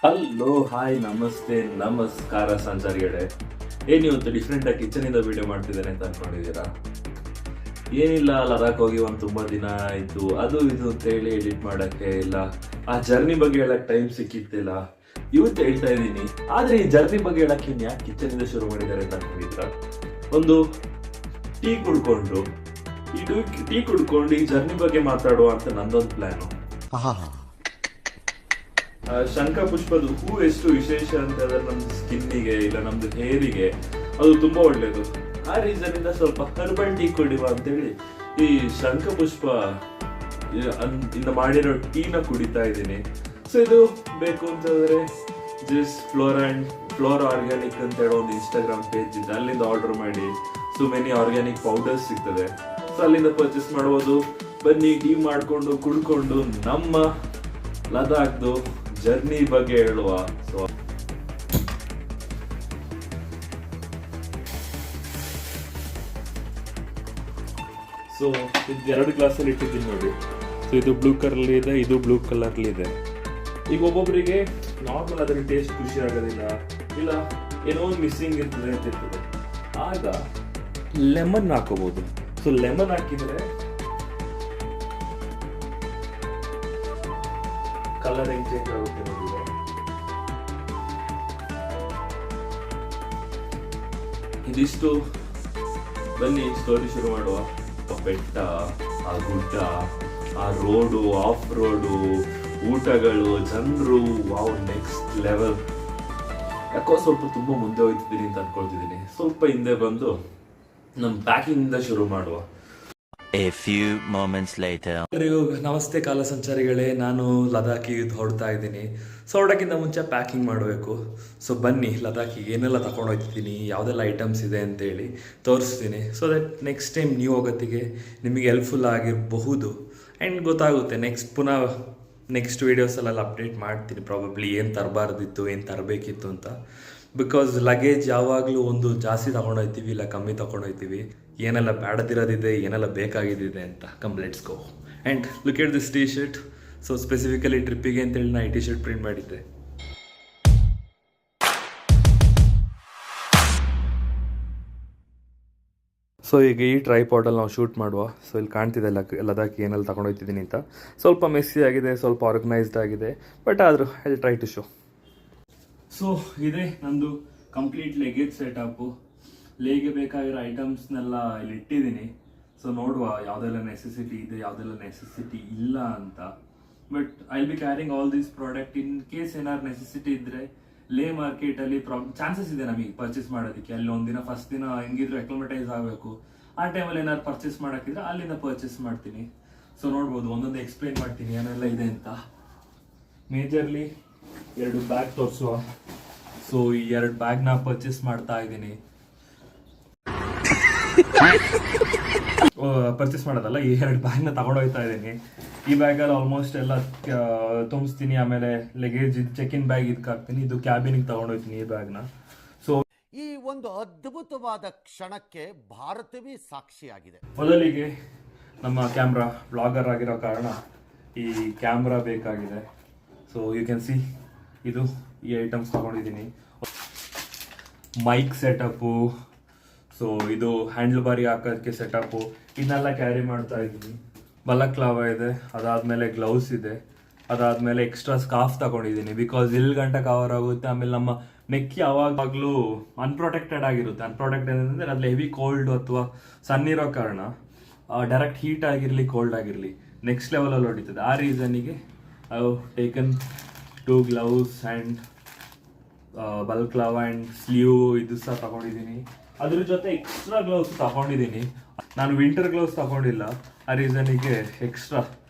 Hello hi ನಮಸ್ತೆ ನಮಸ್ಕಾರ ಸಂಚಾರಿಗಳೇ. ಇವತ್ತು ಡಿಫ್ರೆಂಟ್ ಆಗಿ ಕಿಚನ್ ಇಂದ ವಿಡಿಯೋ ಮಾಡ್ತಿದ್ದೇನೆ ಅಂತ ಅನ್ಕೊಂಡಿದ್ದೀರಾ? ಏನಿಲ್ಲ, ಲದಾಖ್ ಹೋಗಿ ತುಂಬಾ ದಿನ ಆಯ್ತು, ಅದು ಇದು ಅಂತ ಹೇಳಿ ಎಡಿಟ್ ಮಾಡಕ್ಕೆ ಇಲ್ಲ, ಆ ಜರ್ನಿ ಬಗ್ಗೆ ಹೇಳಕ್ ಟೈಮ್ ಸಿಕ್ಕಿತ್ತಿಲ್ಲ. ಇವತ್ತು ಹೇಳ್ತಾ ಇದ್ದೀನಿ, ಆದ್ರೆ ಈ ಜರ್ನಿ ಬಗ್ಗೆ ಹೇಳಕ್ಕೆ ಯಾಕೆ ಕಿಚನ್ ಇಂದ ಶುರು ಮಾಡಿದ್ದಾರೆ ಅಂತ ಅನ್ಕೊಂಡಿದ್ದೀರಾ? ಒಂದು ಟೀ ಕುಡ್ಕೊಂಡು ಈ ಜರ್ನಿ ಬಗ್ಗೆ ಮಾತಾಡುವ ಅಂತ ನಂದೊಂದು ಪ್ಲಾನು. ಶಂಖ ಪುಷ್ಪದ ಹೂ ಎಷ್ಟು ವಿಶೇಷ ಅಂತ ಹೇಳಿದ್ರೆ ನಮ್ದು ಸ್ಕಿನ್ನಿಗೆ ಇಲ್ಲ ನಮ್ದು ಹೇರಿಗೆ ಅದು ತುಂಬಾ ಒಳ್ಳೇದು. ಆ ರೀಸನ್ ಇಂದ ಸ್ವಲ್ಪ ಹರ್ಬಲ್ ಟೀ ಕುಡಿಯುವ ಅಂತೇಳಿ ಈ ಶಂಖ ಪುಷ್ಪ ಇಂದ ಮಾಡಿರೋ ಟೀನ ಕುಡಿತಾ ಇದ್ದೀನಿ. ಸೊ ಇದು ಬೇಕು ಅಂತಂದ್ರೆ ಜಸ್ಟ್ ಫ್ಲೋರ್ ಆರ್ಗ್ಯಾನಿಕ್ ಅಂತ ಹೇಳೋ ಒಂದು ಇನ್ಸ್ಟಾಗ್ರಾಮ್ ಪೇಜ್ ಇದೆ, ಅಲ್ಲಿಂದ ಆರ್ಡರ್ ಮಾಡಿ ಸೊ ಮೆನಿ ಆರ್ಗ್ಯಾನಿಕ್ ಪೌಡರ್ಸ್ ಸಿಗ್ತದೆ. ಸೊ ಅಲ್ಲಿಂದ ಪರ್ಚೇಸ್ ಮಾಡ್ಬೋದು. ಬನ್ನಿ ಟೀ ಮಾಡ್ಕೊಂಡು ಕುಡ್ಕೊಂಡು ನಮ್ಮ ಲದಾಖ್ದು ಜರ್ನಿ ಬಗ್ಗೆ ಹೇಳುವ. ಸೊ ಇದು 2 ಗ್ಲಾಸಲ್ಲಿ ಇಟ್ಟಿದ್ದೀನಿ ನೋಡಿ. ಸೊ ಇದು ಬ್ಲೂ ಕಲರ್ ಇದೆ, ಇದು ಬ್ಲೂ ಕಲರ್ ಇದೆ. ಈಗ ಒಬ್ಬೊಬ್ಬರಿಗೆ ನಾರ್ಮಲ್ ಅದ್ರ ಟೇಸ್ಟ್ ಖುಷಿ ಆಗೋದಿಲ್ಲ, ಇಲ್ಲ ಏನೋ ಒಂದು ಮಿಸ್ಸಿಂಗ್ ಇರ್ತದೆ ಅಂತ ಇರ್ತದೆ. ಆಗ ಲೆಮನ್ ಹಾಕೋಬಹುದು. ಸೊ ಲೆಮನ್ ಹಾಕಿದ್ರೆ ಕಲರ್ ಹೆಂಗ್ ಚೇಂಜ್ ಆಗುತ್ತೆ ನೋಡಿ. ಇದಿಷ್ಟು. ಬನ್ನಿ ಸ್ಟೋರಿ ಶುರು ಮಾಡುವ. ಬೆಟ್ಟ, ಆ ಗುಡ್ಡ, ಆ ರೋಡು, ಆಫ್ ರೋಡು, ಊಟಗಳು, ಜನರು, ವಾವ್ ನೆಕ್ಸ್ಟ್ ಲೆವೆಲ್. ಯಾಕೋ ಸ್ವಲ್ಪ ತುಂಬಾ ಮುಂದೆ ಹೋಗ್ತಿದ್ದೀನಿ ಅಂತ ಅನ್ಕೊಳ್ತಿದ್ದೀನಿ. ಸ್ವಲ್ಪ ಹಿಂದೆ ಬಂದು ನಮ್ಮ ಪ್ಯಾಕಿಂಗ್ ಇಂದ ಶುರು ಮಾಡುವ. A few moments later. ನಮಸ್ತೆ ಕಾಲ ಸಂಚಾರಿಗಳೇ, ನಾನು ಲದಾಖಿಗೆ ಹೊರಡ್ತಾ ಇದ್ದೀನಿ. ಸೊ ಹೊರಡೋಕ್ಕಿಂತ ಮುಂಚೆ ಪ್ಯಾಕಿಂಗ್ ಮಾಡಬೇಕು. ಸೊ ಬನ್ನಿ ಲದಾಖಿಗೆ ಏನೆಲ್ಲ ತಗೊಂಡು ಹೋಗ್ತಿದ್ದೀನಿ, ಯಾವುದೆಲ್ಲ ಐಟಮ್ಸ್ ಇದೆ ಅಂತೇಳಿ ತೋರಿಸ್ತೀನಿ. ಸೊ ದಟ್ ನೆಕ್ಸ್ಟ್ ಟೈಮ್ ನೀವು ಹೋಗೋತ್ತಿಗೆ ನಿಮಗೆ ಹೆಲ್ಪ್ಫುಲ್ ಆಗಿರಬಹುದು ಆ್ಯಂಡ್ ಗೊತ್ತಾಗುತ್ತೆ. ನೆಕ್ಸ್ಟ್ ವೀಡಿಯೋಸಲ್ಲೆಲ್ಲ ಅಪ್ಡೇಟ್ ಮಾಡ್ತೀನಿ ಪ್ರಾಬಬ್ಲಿ ಏನು ತರಬಾರ್ದಿತ್ತು, ಏನು ತರಬೇಕಿತ್ತು ಅಂತ. ಬಿಕಾಸ್ ಲಗೇಜ್ ಯಾವಾಗಲೂ ಒಂದು ಜಾಸ್ತಿ ತೊಗೊಂಡೋಗ್ತೀವಿ ಇಲ್ಲ ಕಮ್ಮಿ ತೊಗೊಂಡೋಗ್ತೀವಿ, ಏನೆಲ್ಲ ಬೇಡದಿರೋದಿದೆ, ಏನೆಲ್ಲ ಬೇಕಾಗಿದ್ದಿದೆ ಅಂತ. Come let's go and look at this T shirt. So specifically ಟ್ರಿಪ್ಪಿಗೆ ಅಂತೇಳಿ ನಾನು ಈ ಟೀ ಶರ್ಟ್ ಪ್ರಿಂಟ್ ಮಾಡಿದ್ದೆ. ಸೊ ಈಗ ಈ ಟ್ರೈಪಾಡಲ್ಲಿ ನಾವು ಶೂಟ್ ಮಾಡುವ. ಸೊ ಇಲ್ಲಿ ಕಾಣ್ತಿದೆ ಲದಾಖ್ ಏನೆಲ್ಲ ತೊಗೊಂಡೋಗ್ತಿದ್ದೀನಿ ಅಂತ. ಸ್ವಲ್ಪ ಮೆಸ್ಸಿ ಆಗಿದೆ, ಸ್ವಲ್ಪ ಆರ್ಗನೈಸ್ಡ್ ಆಗಿದೆ, ಬಟ್ ಆದರೂ I try to show. So ಇದೇ ನಂದು ಕಂಪ್ಲೀಟ್ ಲೆಗೇಜ್ ಸೆಟಪ್ಪು. ಲೇಗೆ ಬೇಕಾಗಿರೋ ಐಟಮ್ಸ್ನೆಲ್ಲ ಇಲ್ಲಿ ಇಟ್ಟಿದ್ದೀನಿ. ಸೊ ನೋಡುವ ಯಾವುದೆಲ್ಲ ನೆಸೆಸಿಟಿ ಇದೆ, ಯಾವುದೆಲ್ಲ ನೆಸೆಸಿಟಿ ಇಲ್ಲ ಅಂತ. But I will be carrying all these product in case ಏನಾದ್ರು ನೆಸೆಸಿಟಿ ಇದ್ರೆ ಲೇ ಮಾರ್ಕೆಟಲ್ಲಿ ಚಾನ್ಸಸ್ ಇದೆ ನಮಗೆ ಪರ್ಚೇಸ್ ಮಾಡೋದಕ್ಕೆ. ಅಲ್ಲಿ ಒಂದಿನ ಫಸ್ಟ್ ದಿನ ಹೆಂಗಿದ್ರು ಅಕ್ಲಮಟೈಸ್ ಆಗಬೇಕು. ಆ ಟೈಮಲ್ಲಿ ಏನಾದ್ರು ಪರ್ಚೇಸ್ ಮಾಡೋಕ್ಕಿದ್ರೆ ಅಲ್ಲಿಂದ ಪರ್ಚೇಸ್ ಮಾಡ್ತೀನಿ. ಸೊ ನೋಡ್ಬೋದು, ಒಂದೊಂದು ಎಕ್ಸ್ಪ್ಲೈನ್ ಮಾಡ್ತೀನಿ ಏನೆಲ್ಲ ಇದೆ ಅಂತ. ಮೇಜರ್ಲಿ 2 ಬ್ಯಾಗ್ ತೋರಿಸುವ. ಸೊ ಈ 2 ಬ್ಯಾಗ್ನ ಪರ್ಚೇಸ್ ಮಾಡ್ತಾ ಇದ್ದೀನಿ. ಪರ್ಚೇಸ್ ಮಾಡೋದಲ್ಲ, ಈ 2 ಬ್ಯಾಗ್ನ ತಗೊಂಡೋಗ್ತಾ ಇದ್ದೀನಿ. ಈ ಬ್ಯಾಗಲ್ಲಿ ಆಲ್ಮೋಸ್ಟ್ ಎಲ್ಲ ತುಂಬಿಸ್ತೀನಿ. ಆಮೇಲೆ ಲಗೇಜ್ ಚೆಕ್ ಇನ್ ಬ್ಯಾಗ್ ಇದಕ್ಕೆ ಹಾಕ್ತೀನಿ. ಇದು ಕ್ಯಾಬಿನಿಗೆ ತಗೊಂಡೋಗ್ತೀನಿ ಈ ಬ್ಯಾಗ್ನ. ಸೊ ಈ ಒಂದು ಅದ್ಭುತವಾದ ಕ್ಷಣಕ್ಕೆ ಭಾರತವೇ ಸಾಕ್ಷಿಯಾಗಿದೆ. ಮೊದಲಿಗೆ ನಮ್ಮ ಕ್ಯಾಮ್ರಾ ಬ್ಲಾಗರ್ ಆಗಿರೋ ಕಾರಣ ಈ ಕ್ಯಾಮ್ರಾ ಬೇಕಾಗಿದೆ. ಸೊ ಯು ಕ್ಯಾನ್ ಸಿ ಇದು ಈ ಐಟಮ್ಸ್ ತಗೊಂಡಿದ್ದೀನಿ. ಮೈಕ್ ಸೆಟಪ್ಪು, ಸೊ ಇದು ಹ್ಯಾಂಡಲ್ ಬಾರಿಗೆ ಹಾಕೋದಕ್ಕೆ ಸೆಟಪ್ಪು, ಇದನ್ನೆಲ್ಲ ಕ್ಯಾರಿ ಮಾಡ್ತಾ ಇದ್ದೀನಿ. ಬಲಕ್ಲಾವ ಇದೆ, ಅದಾದಮೇಲೆ ಗ್ಲೌಸ್ ಇದೆ, ಅದಾದಮೇಲೆ ಎಕ್ಸ್ಟ್ರಾ ಸ್ಕಾರ್ಫ್ ತಗೊಂಡಿದ್ದೀನಿ. ಬಿಕಾಸ್ ಇಲ್ಲಿ ಗಂಟ ಕವರ್ ಆಗುತ್ತೆ. ಆಮೇಲೆ ನಮ್ಮ ನೆಕ್ ಯಾವಾಗಲೂ ಅನ್ಪ್ರೊಟೆಕ್ಟೆಡ್ ಆಗಿರುತ್ತೆ. ಅನ್ಪ್ರೊಟೆಕ್ಟೆಡ್ ಅಂದರೆ ಅದ್ರಲ್ಲಿ ಹೆವಿ ಕೋಲ್ಡ್ ಅಥವಾ ಸನ್ ಇರೋ ಕಾರಣ ಡೈರೆಕ್ಟ್ ಹೀಟ್ ಆಗಿರಲಿ ಕೋಲ್ಡ್ ಆಗಿರಲಿ ನೆಕ್ಸ್ಟ್ ಲೆವೆಲಲ್ಲಿ ಹೊಡಿತದೆ. ಆ ರೀಸನಿಗೆ I have taken 2 gloves and balaclava and sleeve ಇದು ಸಹ ತಗೊಂಡಿದ್ದೀನಿ. ಅದ್ರ ಜೊತೆ ಎಕ್ಸ್ಟ್ರಾ ಗ್ಲೌಸ್ ತಗೊಂಡಿದ್ದೀನಿ. ನಾನು ವಿಂಟರ್ ಗ್ಲೌಸ್ ತಗೊಂಡಿಲ್ಲ, ಆ ರೀಸನಿಗೆ ಎಕ್ಸ್ಟ್ರಾ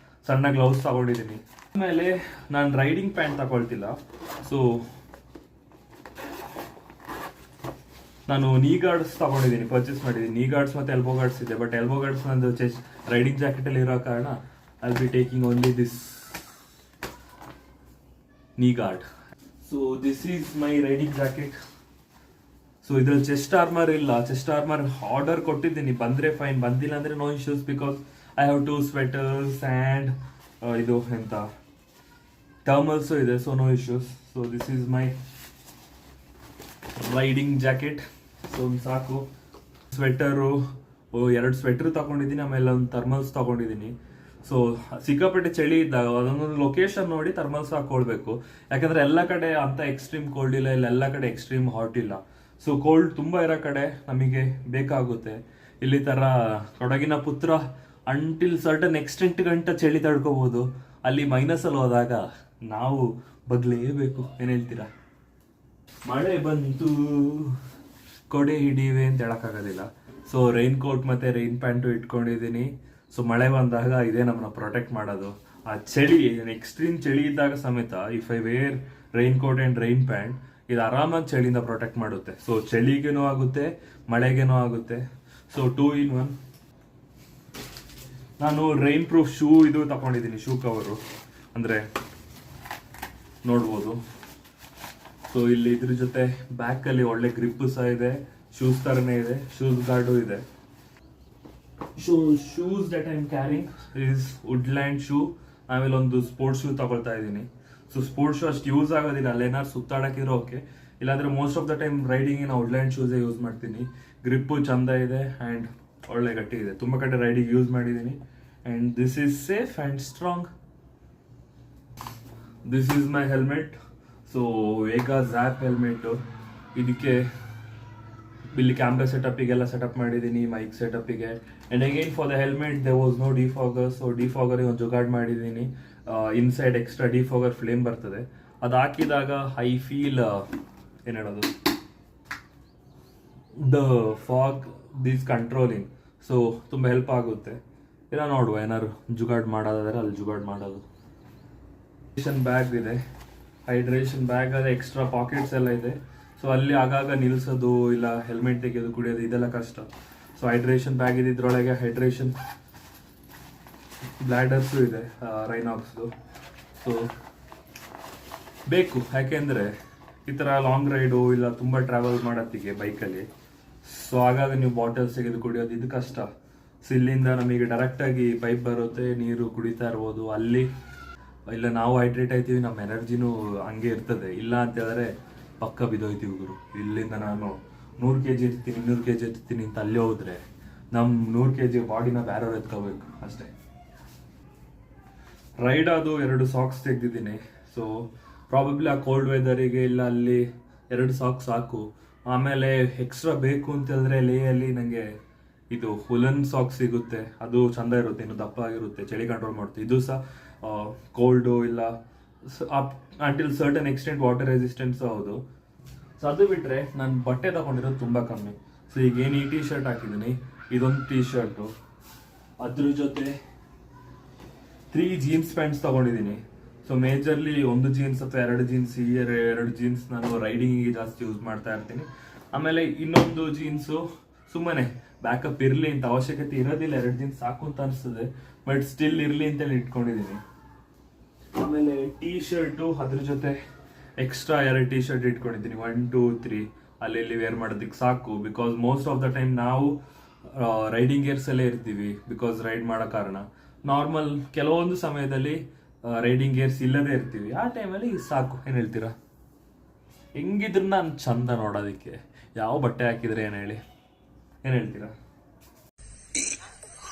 ಸಣ್ಣ ಗ್ಲೌಸ್ ತಗೊಂಡಿದ್ದೀನಿ. ಆಮೇಲೆ ನಾನು ರೈಡಿಂಗ್ ಪ್ಯಾಂಟ್ ತಗೊಳ್ತಿಲ್ಲ. ಸೊ ನಾನು ನೀ ಗಾರ್ಡ್ಸ್ ತಗೊಂಡಿದ್ದೀನಿ, ಪರ್ಚೇಸ್ ಮಾಡಿದ್ದೀನಿ. ನೀ ಗಾರ್ಡ್ಸ್ ಮತ್ತು ಎಲ್ಬೋ ಗಾರ್ಡ್ಸ್ ಇದೆ, ಬಟ್ ಎಲ್ಬೋ ಗಾರ್ಡ್ಸ್ ನಂದು ರೈಡಿಂಗ್ ಜಾಕೆಟಲ್ಲಿ ಇರೋ ಕಾರಣ I will be taking only this knee guard. So this is my riding jacket. So ಇದ್ರಲ್ಲಿ ಚೆಸ್ಟ್ ಆರ್ಮರ್ ಇಲ್ಲ. ಚೆಸ್ಟ್ ಆರ್ಮರ್ ಆರ್ಡರ್ ಕೊಟ್ಟಿದ್ದೀನಿ, ಬಂದರೆ ಫೈನ್, ಬಂದಿಲ್ಲ ಅಂದರೆ no issues. Because I have 2 sweaters and ಇದು ಎಂತ ಟರ್ಮಲ್ಸು ಇದೆ, so no issues. So this is my riding jacket. So ಒಂದು ಸಾಕು. ಸ್ವೆಟರು, 2 ಸ್ವೆಟ್ರ್ ತಗೊಂಡಿದ್ದೀನಿ, ಆಮೇಲೆ ಒಂದು ಥರ್ಮಲ್ಸ್ ತಗೊಂಡಿದ್ದೀನಿ. ಸೊ ಸಿಕ್ಕಾಪಟ್ಟೆ ಚಳಿ ಇದ್ದಾಗ ಅದೊಂದೊಂದು ಲೊಕೇಶನ್ ನೋಡಿ ಥರ್ಮಲ್ಸ್ ಹಾಕೊಳ್ಬೇಕು, ಯಾಕಂದ್ರೆ ಎಲ್ಲ ಕಡೆ ಅಂತ ಎಕ್ಸ್ಟ್ರೀಮ್ ಕೋಲ್ಡ್ ಇಲ್ಲ, ಇಲ್ಲ ಎಲ್ಲ ಕಡೆ ಎಕ್ಸ್ಟ್ರೀಮ್ ಹಾಟ್ ಇಲ್ಲ. ಸೊ ಕೋಲ್ಡ್ ತುಂಬ ಇರೋ ಕಡೆ ನಮಗೆ ಬೇಕಾಗುತ್ತೆ. ಇಲ್ಲಿ ತರ ಕೊಡಗಿನ ಪುತ್ರ ಅಂಟಿಲ್ ಸರ್ಟನ್ ಎಕ್ಸ್ಟೆಂಟ್ ಗಂಟ ಚಳಿ ತಡ್ಕೋಬಹುದು, ಅಲ್ಲಿ ಮೈನಸಲ್ಲಿ ಹೋದಾಗ ನಾವು ಬಗ್ಲೇಬೇಕು. ಏನ್ ಹೇಳ್ತೀರಾ? ಮಳೆ ಬಂತು ಕೊಡೆ ಹಿಡಿವೆ ಅಂತ ಹೇಳಕ್ಕಾಗೋದಿಲ್ಲ. ಸೊ ರೈನ್ ಕೋಟ್ ಮತ್ತೆ ರೈನ್ ಪ್ಯಾಂಟು ಇಟ್ಕೊಂಡಿದ್ದೀನಿ. ಸೊ ಮಳೆ ಬಂದಾಗ ಇದೇ ನಮ್ಮನ್ನ ಪ್ರೊಟೆಕ್ಟ್ ಮಾಡೋದು. ಆ ಚಳಿ, ಎಕ್ಸ್ಟ್ರೀಮ್ ಚಳಿ ಇದ್ದಾಗ ಸಮೇತ if I wear raincoat and rain pant, ಇದು ಆರಾಮಾಗಿ ಚಳಿಯಿಂದ ಪ್ರೊಟೆಕ್ಟ್ ಮಾಡುತ್ತೆ. ಸೊ ಚಳಿಗೇನೂ ಆಗುತ್ತೆ, ಮಳೆಗೇನೂ ಆಗುತ್ತೆ. So 2 in 1. ನಾನು ರೈನ್ ಪ್ರೂಫ್ ಶೂ ಇದು ತಗೊಂಡಿದ್ದೀನಿ, ಶೂ ಕವರು ಅಂದ್ರೆ ನೋಡ್ಬೋದು. ಸೊ ಇಲ್ಲಿ ಇದ್ರ ಜೊತೆ ಬ್ಯಾಕ್ ಅಲ್ಲಿ ಒಳ್ಳೆ ಗ್ರಿಪ್ ಸಹ ಇದೆ, ಶೂಸ್ ತರನೇ ಇದೆ, ಶೂಸ್ ಗಾರ್ಡು ಇದೆ. Shoes that I am carrying is Woodland shoe. ಆಮೇಲೆ ಒಂದು ಸ್ಪೋರ್ಟ್ಸ್ ಶೂ ತಗೊಳ್ತಾ ಇದ್ದೀನಿ. ಸೊ ಸ್ಪೋರ್ಟ್ಸ್ ಶೂ ಅಷ್ಟು ಯೂಸ್ ಆಗೋದಿಲ್ಲ, ಅಲ್ಲೇನಾದ್ರು ಸುತ್ತಾಡಕ್ಕಿದ್ರೆ ಓಕೆ, ಇಲ್ಲಾಂದ್ರೆ most of the time riding ನಾನು ವುಡ್ಲ್ಯಾಂಡ್ ಶೂಸೇ ಯೂಸ್ ಮಾಡ್ತೀನಿ. ಗ್ರಿಪ್ಪು ಚಂದ ಇದೆ ಆ್ಯಂಡ್ ಒಳ್ಳೆ ಗಟ್ಟಿ ಇದೆ. ತುಂಬ ಕಡೆ ರೈಡಿಂಗ್ ಯೂಸ್ ಮಾಡಿದ್ದೀನಿ and this is safe and strong. This is my helmet. So Vega Zap helmet. ಇದಕ್ಕೆ ಇಲ್ಲಿ ಕ್ಯಾಮ್ರಾ ಸೆಟಪ್ಪಿಗೆಲ್ಲ ಸೆಟಪ್ ಮಾಡಿದ್ದೀನಿ, ಮೈಕ್ ಸೆಟಪ್ಪಿಗೆ. And again for the helmet there was no defogger. So ಡಿಫಾಗರಿಗೆ ಒಂದು ಜುಗಾಡ್ ಮಾಡಿದ್ದೀನಿ. ಇನ್ಸೈಡ್ ಎಕ್ಸ್ಟ್ರಾ ಡಿಫಾಗರ್ ಫ್ಲೇಮ್ ಬರ್ತದೆ, ಅದು ಹಾಕಿದಾಗ ಐ ಫೀಲ್ ಏನು ಹೇಳೋದು, the fog this controlling. So ತುಂಬ ಹೆಲ್ಪ್ ಆಗುತ್ತೆ. ಇಲ್ಲ ನೋಡುವ ಏನಾದ್ರು ಜುಗಾಡ್ ಮಾಡೋದಾದ್ರೆ ಅಲ್ಲಿ ಜುಗಾಡ್ ಮಾಡೋದು. ಬ್ಯಾಗ್ ಇದೆ, ಹೈಡ್ರೇಷನ್ ಬ್ಯಾಗ್ ಅಲ್ಲಿ ಎಕ್ಸ್ಟ್ರಾ ಪಾಕೆಟ್ಸ್ ಎಲ್ಲ ಇದೆ. ಸೊ ಅಲ್ಲಿ ಆಗಾಗ ನಿಲ್ಸೋದು ಇಲ್ಲ ಹೆಲ್ಮೆಟ್ ತೆಗೆಯೋದು ಕುಡಿಯೋದು ಇದೆಲ್ಲ ಕಷ್ಟ. ಸೊ ಹೈಡ್ರೇಷನ್ ಬ್ಯಾಗ್ ಇದೆ, ಇದ್ರೊಳಗೆ ಹೈಡ್ರೇಷನ್ ಬ್ಲ್ಯಾಡರ್ಸು ಇದೆ ರೈನಾಕ್ಸ್ದು. ಸೊ ಬೇಕು, ಯಾಕೆಂದರೆ ಈ ಥರ ಲಾಂಗ್ ರೈಡು ಇಲ್ಲ ತುಂಬ ಟ್ರಾವೆಲ್ ಮಾಡೋತ್ತಿಗೆ ಬೈಕಲ್ಲಿ. ಸೊ ಆಗಾಗ ನೀವು ಬಾಟಲ್ಸ್ ತೆಗೆದು ಕುಡಿಯೋದು ಇದು ಕಷ್ಟ. ಸೊ ಇಲ್ಲಿಂದ ನಮಗೆ ಡೈರೆಕ್ಟಾಗಿ ಪೈಪ್ ಬರುತ್ತೆ, ನೀರು ಕುಡಿತಾ ಇರ್ಬೋದು. ಅಲ್ಲಿ ಇಲ್ಲ ನಾವು ಹೈಡ್ರೇಟ್ ಆಯ್ತೀವಿ, ನಮ್ಮ ಎನರ್ಜಿನೂ ಹಂಗೆ ಇರ್ತದೆ. ಇಲ್ಲ ಅಂತ ಹೇಳಿದ್ರೆ ಪಕ್ಕ ಬಿದ್ದೋಯ್ತೀವಿ ಗುರು. ಇಲ್ಲಿಂದ ನಾನು 100 kg ಇರ್ತೀನಿ, 200 kg ಇರ್ತೀನಿ ಅಂತ ಅಲ್ಲಿ ಹೋದ್ರೆ ನಮ್ಮ 100 kg ಬಾಡಿನ ಬೇರೆಯವ್ರು ಎತ್ಕೋಬೇಕು ಅಷ್ಟೇ. ರೈಡ್ ಅದು 2 ಸಾಕ್ಸ್ ತೆಗೆದಿದ್ದೀನಿ. ಸೊ ಪ್ರಾಬಬ್ಲಿ ಆ ಕೋಲ್ಡ್ ವೆದರಿಗೆ ಇಲ್ಲ ಅಲ್ಲಿ 2 ಸಾಕ್ಸ್ ಸಾಕು. ಆಮೇಲೆ ಎಕ್ಸ್ಟ್ರಾ ಬೇಕು ಅಂತ ಹೇಳಿದ್ರೆ ಲೇಯಲ್ಲಿ ನನಗೆ ಇದು ಹುಲನ್ ಸಾಕ್ಸ್ ಸಿಗುತ್ತೆ, ಅದು ಚಂದ ಇರುತ್ತೆ, ಇನ್ನು ದಪ್ಪ ಆಗಿರುತ್ತೆ, ಚಳಿ ಕಂಟ್ರೋಲ್ ಮಾಡುತ್ತೆ. ಇದು ಸಹ ಕೋಲ್ಡು ಇಲ್ಲ until certain extent water resistance ಹೌದು. ಸೊ ಅದು ಬಿಟ್ಟರೆ ನಾನು ಬಟ್ಟೆ ತಗೊಂಡಿರೋದು ತುಂಬ ಕಮ್ಮಿ. ಸೊ ಈಗ ಏನು ಈ ಟೀ ಶರ್ಟ್ ಹಾಕಿದ್ದೀನಿ, ಇದೊಂದು ಟೀ ಶರ್ಟು, ಅದ್ರ ಜೊತೆ 3 ಜೀನ್ಸ್ ಪ್ಯಾಂಟ್ಸ್ ತಗೊಂಡಿದ್ದೀನಿ. ಸೊ ಮೇಜರ್ಲಿ 1 ಜೀನ್ಸ್ ಅಥವಾ 2 ಜೀನ್ಸ್, ಈ 2 ಜೀನ್ಸ್ ನಾನು ರೈಡಿಂಗಿಗೆ ಜಾಸ್ತಿ ಯೂಸ್ ಮಾಡ್ತಾ ಇರ್ತೀನಿ. ಆಮೇಲೆ ಇನ್ನೊಂದು ಜೀನ್ಸು ಸುಮ್ಮನೆ ಬ್ಯಾಕಪ್ ಇರಲಿ ಅಂತ, ಅವಶ್ಯಕತೆ ಇರೋದಿಲ್ಲ, 2 ಜೀನ್ಸ್ ಸಾಕು ಅಂತ ಅನಿಸ್ತದೆ, ಬಟ್ ಸ್ಟಿಲ್ ಇರಲಿ ಅಂತೇಳಿ ಇಟ್ಕೊಂಡಿದ್ದೀನಿ. ಆಮೇಲೆ ಟೀ ಶರ್ಟು ಅದ್ರ ಜೊತೆ ಎಕ್ಸ್ಟ್ರಾ 2 ಟೀ ಶರ್ಟ್ ಇಟ್ಕೊಂಡಿದ್ದೀನಿ, 1 2 3 ಅಲ್ಲಿ ಇಲ್ಲಿ ವೇರ್ ಮಾಡೋದಕ್ಕೆ ಸಾಕು. Because most of the time ನಾವು ರೈಡಿಂಗ್ ಗೇರ್ಸ್ ಅಲ್ಲೇ ಇರ್ತೀವಿ, ಬಿಕಾಸ್ ರೈಡ್ ಮಾಡೋ ಕಾರಣ. ನಾರ್ಮಲ್ ಕೆಲವೊಂದು ಸಮಯದಲ್ಲಿ ರೈಡಿಂಗ್ ಗೇರ್ಸ್ ಇಲ್ಲದೆ ಇರ್ತೀವಿ, ಆ ಟೈಮಲ್ಲಿ ಸಾಕು. ಏನು ಹೇಳ್ತೀರಾ? ಹೆಂಗಿದ್ರು ನಾನು ಚಂದ ನೋಡೋದಕ್ಕೆ ಯಾವ ಬಟ್ಟೆ ಹಾಕಿದ್ರೆ ಏನು ಹೇಳಿ, ಏನು ಹೇಳ್ತೀರಾ?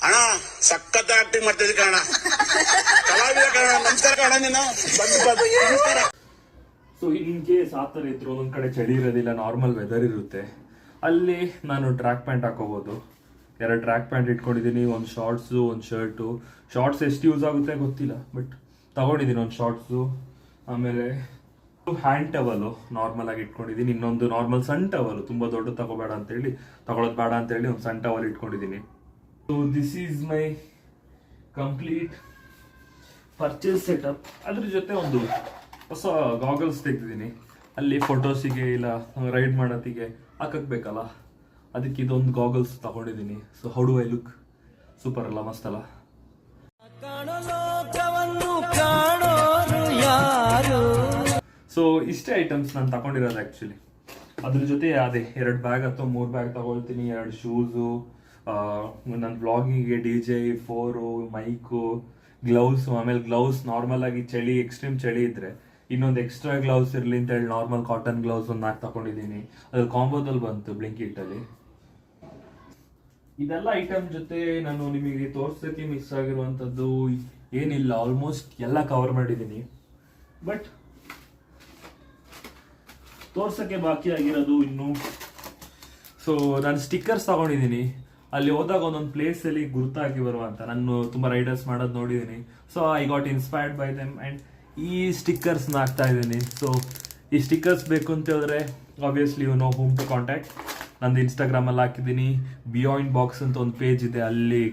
ಅಣ್ಣ ಸಖತ್ ಆಕ್ಟಿಂಗ್ ಮಾಡ್ತಿದ್ದೆ ಕಣ, ಕಲಾವಿದ ಕಣ. ನಮಸ್ಕಾರ ಕಣ, ನೀನು ನಮಸ್ಕಾರ. ಸೊ ಇನ್ ಕೇಸ್ ಆ ಥರ ಇದ್ರು, ಒಂದೊಂದು ಕಡೆ ಚಳಿ ಇರೋದಿಲ್ಲ, ನಾರ್ಮಲ್ ವೆದರ್ ಇರುತ್ತೆ, ಅಲ್ಲಿ ನಾನು ಟ್ರ್ಯಾಕ್ ಪ್ಯಾಂಟ್ ಹಾಕೋಬೋದು. 2 ಟ್ರ್ಯಾಕ್ ಪ್ಯಾಂಟ್ ಇಟ್ಕೊಂಡಿದ್ದೀನಿ, ಒಂದು ಶಾರ್ಟ್ಸು, ಒಂದು ಶರ್ಟು. ಶಾರ್ಟ್ಸ್ ಎಷ್ಟು ಯೂಸ್ ಆಗುತ್ತೆ ಗೊತ್ತಿಲ್ಲ, ಬಟ್ ತಗೊಂಡಿದ್ದೀನಿ ಒಂದು ಶಾರ್ಟ್ಸು. ಆಮೇಲೆ ಹ್ಯಾಂಡ್ ಟವಲು ನಾರ್ಮಲ್ ಆಗಿ ಇಟ್ಕೊಂಡಿದ್ದೀನಿ, ಇನ್ನೊಂದು ನಾರ್ಮಲ್ ಸಣ್ಣ ಟವಲು, ತುಂಬ ದೊಡ್ಡ ತಗೋಬೇಡ ಅಂತೇಳಿ, ತಗೊಳ್ಳೋದು ಬೇಡ ಅಂತೇಳಿ ಒಂದು ಸಣ್ಣ ಟವಲ್ ಇಟ್ಕೊಂಡಿದ್ದೀನಿ. So this is my complete purchase setup. ಅದ್ರ ಜೊತೆ ಒಂದು ಹೊಸ ಗಾಗಲ್ಸ್ ತೆಗೆದಿದ್ದೀನಿ, ಅಲ್ಲಿ ಫೋಟೋಸಿಗೆ ಇಲ್ಲ ರೈಡ್ ಮಾಡೋತ್ತಿಗೆ ಹಾಕಕ್ಕೆ ಬೇಕಲ್ಲ, ಅದಕ್ಕೆ ಇದೊಂದು ಗಾಗಲ್ಸ್ ತಗೊಂಡಿದ್ದೀನಿ. So how do I look? Super ಅಲ್ಲ, ಮಸ್ತ್ ಅಲ್ಲ? ಸೊ ಇಷ್ಟೇ ಐಟಮ್ಸ್ ನಾನು ತಗೊಂಡಿರೋದು ಆ್ಯಕ್ಚುಲಿ. ಅದ್ರ ಜೊತೆ ಅದೇ 2 ಬ್ಯಾಗ್ ಅಥವಾ 3 ಬ್ಯಾಗ್ ತಗೊಳ್ತೀನಿ, 2 ಶೂಸು, ನನ್ನ ಬ್ಲಾಗಿಂಗಿಗೆ DJ 4 ಮೈಕು, ಗ್ಲೌಸ್, ಆಮೇಲೆ ಗ್ಲೌಸ್ ನಾರ್ಮಲ್ ಆಗಿ ಚಳಿ, ಎಕ್ಸ್ಟ್ರೀಮ್ ಚಳಿ ಇದ್ರೆ ಇನ್ನೊಂದು ಎಕ್ಸ್ಟ್ರಾ ಗ್ಲೌಸ್ ಇರಲಿ ಅಂತ ಹೇಳಿ ನಾರ್ಮಲ್ ಕಾಟನ್ ಗ್ಲೌಸ್ ಒಂದು 4 ತಗೊಂಡಿದ್ದೀನಿ. ಅದ್ರಲ್ಲಿ ಕಾಂಬೋದಲ್ಲಿ ಬಂತು ಬ್ಲಿಂಕಿಟ್ ಅಲ್ಲಿ. ಇದೆಲ್ಲ ಐಟಮ್ ಜೊತೆ ನಾನು ನಿಮಗೆ ತೋರ್ಸಕ್ಕೆ ಮಿಸ್ ಆಗಿರುವಂಥದ್ದು ಏನಿಲ್ಲ, ಆಲ್ಮೋಸ್ಟ್ ಎಲ್ಲ ಕವರ್ ಮಾಡಿದ್ದೀನಿ. ಬಟ್ ತೋರ್ಸಕ್ಕೆ ಬಾಕಿ ಆಗಿರೋದು ಇನ್ನು. ಸೊ ನಾನು ಸ್ಟಿಕ್ಕರ್ಸ್ ತಗೊಂಡಿದ್ದೀನಿ. ಅಲ್ಲಿ ಹೋದಾಗ ಒಂದೊಂದು ಪ್ಲೇಸಲ್ಲಿ ಗುರುತಾಗಿ ಬರುವಂತ, ನಾನು ತುಂಬ ರೈಡರ್ಸ್ ಮಾಡೋದು ನೋಡಿದ್ದೀನಿ. So I got inspired by them and ಈ ಸ್ಟಿಕ್ಕರ್ಸ್ನ ಹಾಕ್ತಾ ಇದ್ದೀನಿ. ಸೊ ಈ ಸ್ಟಿಕ್ಕರ್ಸ್ ಬೇಕು ಅಂತ ಹೇಳಿದ್ರೆ obviously you know whom to contact. ನಂದು ಇನ್ಸ್ಟಾಗ್ರಾಮಲ್ಲಿ ಹಾಕಿದ್ದೀನಿ. ಬಿಯಾಂಡ್ ಬಾಕ್ಸ್ ಅಂತ ಒಂದು ಪೇಜ್ ಇದೆ, ಅಲ್ಲಿ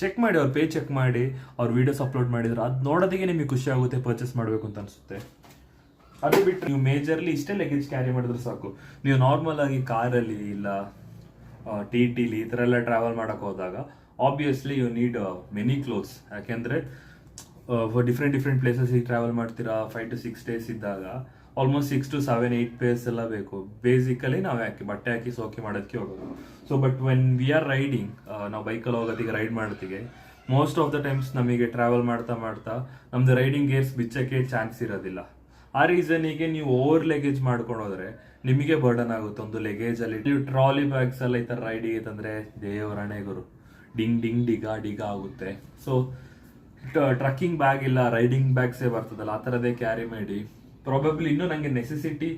ಚೆಕ್ ಮಾಡಿ, ಅವ್ರ ಪೇಜ್ ಚೆಕ್ ಮಾಡಿ, ಅವ್ರ ವೀಡಿಯೋಸ್ ಅಪ್ಲೋಡ್ ಮಾಡಿದ್ರು. ಅದು ನೋಡೋದಕ್ಕೆ ನಿಮಗೆ ಖುಷಿ ಆಗುತ್ತೆ, ಪರ್ಚೇಸ್ ಮಾಡಬೇಕು ಅಂತ ಅನಿಸುತ್ತೆ. ಅದು ಬಿಟ್ಟು ನೀವು ಮೇಜರ್ಲಿ ಇಷ್ಟೇ ಲಗೇಜ್ ಕ್ಯಾರಿ ಮಾಡಿದ್ರೆ ಸಾಕು. ನೀವು ನಾರ್ಮಲ್ ಆಗಿ ಕಾರಲ್ಲಿ ಇಲ್ಲ ಟಿಲಿ ಈ ಥರ ಎಲ್ಲ ಟ್ರಾವೆಲ್ ಮಾಡೋಕೆ ಹೋದಾಗ obviously you need many clothes. ಯಾಕೆಂದರೆ ಡಿಫ್ರೆಂಟ್ ಪ್ಲೇಸಸ್ಗೆ ಟ್ರಾವೆಲ್ ಮಾಡ್ತೀರಾ 5 to 6 days ಇದ್ದಾಗ ಆಲ್ಮೋಸ್ಟ್ 6 to 7, 8 pairs ಎಲ್ಲ ಬೇಕು. ಬೇಸಿಕಲಿ ನಾವು ಬಟ್ಟೆ ಹಾಕಿ ಸೋಕಿ ಮಾಡೋದಕ್ಕೆ ಹೋಗೋದು. So but when we are riding, ನಾವು ಬೈಕಲ್ಲಿ ಹೋಗೋದಿಗೆ ರೈಡ್ ಮಾಡ್ತೀವಿ, ಮೋಸ್ಟ್ ಆಫ್ ದ ಟೈಮ್ಸ್ ನಮಗೆ ಟ್ರಾವೆಲ್ ಮಾಡ್ತಾ ನಮ್ದು ರೈಡಿಂಗ್ ಗೇರ್ಸ್ ಬಿಚ್ಚಕ್ಕೆ ಚಾನ್ಸ್ ಇರೋದಿಲ್ಲ. ಆ ರೀಸನಿಗೆ ನೀವು ಓವರ್ ಲೆಗೇಜ್ ಮಾಡ್ಕೊಂಡು ಹೋದ್ರೆ ನಿಮಗೆ ಬರ್ಡನ್ ಆಗುತ್ತೆ. ಒಂದು ಲೆಗೇಜ್ ಅಲ್ಲಿ ನೀವು ಟ್ರಾಲಿ ಬ್ಯಾಗ್ಸ್ ಎಲ್ಲ ಈ ತರ ರೈಡಿಗೆ ತಂದ್ರೆ ದೇವರಣೆ ಗುರು, ಡಿಂಗ್ ಡಿಗ ಆಗುತ್ತೆ. ಸೊ ಟ್ರಕ್ಕಿಂಗ್ ಬ್ಯಾಗ್ ಇಲ್ಲ, ರೈಡಿಂಗ್ ಬ್ಯಾಗ್ಸೇ ಬರ್ತದಲ್ಲ, ಆ ಥರದೇ ಕ್ಯಾರಿ ಮಾಡಿ. ಪ್ರಾಬಬ್ಲಿ ಇನ್ನೂ ನನಗೆ ನೆಸೆಸಿಟಿ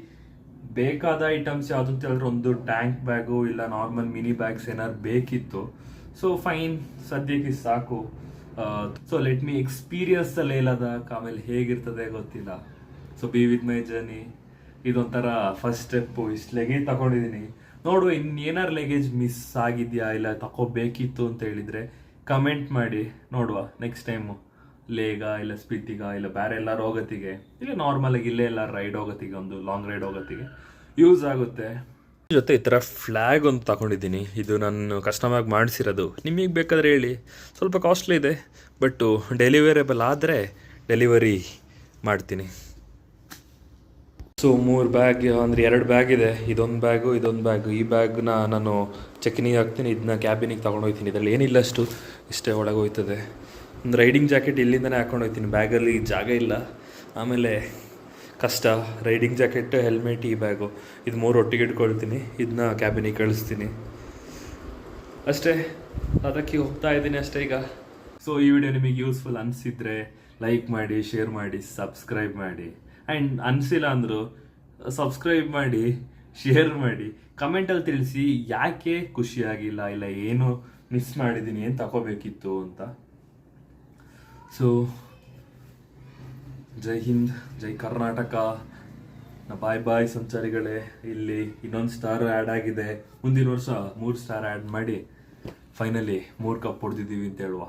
ಬೇಕಾದ ಐಟಮ್ಸ್ ಯಾವುದು ಅಂತ ಹೇಳಿದ್ರೆ ಒಂದು ಟ್ಯಾಂಕ್ ಬ್ಯಾಗು ಇಲ್ಲ ನಾರ್ಮಲ್ ಮಿನಿ ಬ್ಯಾಗ್ಸ್ ಏನಾದ್ರು ಬೇಕಿತ್ತು. ಸೊ ಫೈನ್, ಸದ್ಯಕ್ಕೆ ಸಾಕು. ಸೊ ಲೆಟ್ ಮಿ ಎಕ್ಸ್ಪೀರಿಯನ್ಸ್ ಅಲ್ಲೇ ಲದಾಖ್, ಆಮೇಲೆ ಹೇಗಿರ್ತದೆ ಗೊತ್ತಿಲ್ಲ. So be with my journey. ಇದೊಂಥರ ಫಸ್ಟ್ ಸ್ಟೆಪ್ಪು. ಇಷ್ಟು ಲಗೇಜ್ ತಗೊಂಡಿದ್ದೀನಿ. ನೋಡುವ ಇನ್ನೇನಾರು ಲಗೇಜ್ ಮಿಸ್ ಆಗಿದೆಯಾ ಇಲ್ಲ ತಗೋಬೇಕಿತ್ತು ಅಂತ ಹೇಳಿದರೆ ಕಮೆಂಟ್ ಮಾಡಿ ನೋಡುವ. ನೆಕ್ಸ್ಟ್ ಟೈಮು ಲೇಗ ಇಲ್ಲ ಸ್ಪಿತಿಗ ಇಲ್ಲ ಬೇರೆ ಎಲ್ಲರೂ ಹೋಗೋತ್ತಿಗೆ, ಇಲ್ಲ ನಾರ್ಮಲ್ ಆಗಿ ಇಲ್ಲೇ ಎಲ್ಲ ರೈಡ್ ಹೋಗೋತ್ತಿಗೆ, ಒಂದು ಲಾಂಗ್ ರೈಡ್ ಹೋಗೋತ್ತಿಗೆ ಯೂಸ್ ಆಗುತ್ತೆ. ಜೊತೆ ಈ ಥರ ಫ್ಲ್ಯಾಗ್ ಒಂದು ತಗೊಂಡಿದ್ದೀನಿ. ಇದು ನಾನು ಕಸ್ಟಮಾಗಿ ಮಾಡಿಸಿರೋದು. ನಿಮಗೆ ಬೇಕಾದರೆ ಹೇಳಿ, ಸ್ವಲ್ಪ ಕಾಸ್ಟ್ಲಿ ಇದೆ, ಬಟ್ಟು ಡೆಲಿವರೇಬಲ್ ಆದರೆ ಡೆಲಿವರಿ ಮಾಡ್ತೀನಿ. ಸೊ 3 ಬ್ಯಾಗ್ ಅಂದರೆ 2 ಬ್ಯಾಗ್ ಇದೆ. ಇದೊಂದು ಬ್ಯಾಗು. ಈ ಬ್ಯಾಗ್ನ ನಾನು ಚೆಕ್ನಿಗೆ ಹಾಕ್ತೀನಿ, ಇದನ್ನ ಕ್ಯಾಬಿನಿಗೆ ತೊಗೊಂಡು ಹೋಗ್ತೀನಿ. ಇದರಲ್ಲಿ ಏನಿಲ್ಲ, ಅಷ್ಟು ಇಷ್ಟೇ ಒಳಗೆ ಹೋಯ್ತದೆ. ಒಂದು ರೈಡಿಂಗ್ ಜಾಕೆಟ್ ಇಲ್ಲಿಂದನೇ ಹಾಕೊಂಡು ಹೋಗ್ತೀನಿ, ಬ್ಯಾಗಲ್ಲಿ ಜಾಗ ಇಲ್ಲ, ಆಮೇಲೆ ಕಷ್ಟ. ರೈಡಿಂಗ್ ಜಾಕೆಟ್, ಹೆಲ್ಮೆಟ್, ಈ ಬ್ಯಾಗು, ಇದು 3 ಒಟ್ಟಿಗೆ ಇಟ್ಕೊಳ್ತೀನಿ. ಇದನ್ನ ಕ್ಯಾಬಿನಿಗೆ ಕಳಿಸ್ತೀನಿ ಅಷ್ಟೇ. ಅದಕ್ಕೆ ಹೋಗ್ತಾ ಇದ್ದೀನಿ ಅಷ್ಟೇ ಈಗ. ಸೊ ಈ ವಿಡಿಯೋ ನಿಮಗೆ ಯೂಸ್ಫುಲ್ ಅನಿಸಿದ್ರೆ ಲೈಕ್ ಮಾಡಿ, ಶೇರ್ ಮಾಡಿ, ಸಬ್ಸ್ಕ್ರೈಬ್ ಮಾಡಿ. ಆ್ಯಂಡ್ ಅನಿಸಿಲ್ಲ ಅಂದರು ಸಬ್ಸ್ಕ್ರೈಬ್ ಮಾಡಿ, ಶೇರ್ ಮಾಡಿ, ಕಮೆಂಟಲ್ಲಿ ತಿಳಿಸಿ ಯಾಕೆ ಖುಷಿಯಾಗಿಲ್ಲ ಇಲ್ಲ ಏನು ಮಿಸ್ ಮಾಡಿದ್ದೀನಿ, ಏನು ತಗೋಬೇಕಿತ್ತು ಅಂತ. ಸೊ ಜೈ ಹಿಂದ್, ಜೈ ಕರ್ನಾಟಕ. ಬಾಯ್ ಸಂಚಾರಿಗಳೇ. ಇಲ್ಲಿ ಇನ್ನೊಂದು ಸ್ಟಾರ್ ಆ್ಯಡ್ ಆಗಿದೆ. ಮುಂದಿನ ವರ್ಷ 3 ಸ್ಟಾರ್ ಆ್ಯಡ್ ಮಾಡಿ ಫೈನಲಿ 3 ಕಪ್ ಹೊಡೆದಿದ್ದೀವಿ ಅಂತ ಹೇಳುವ.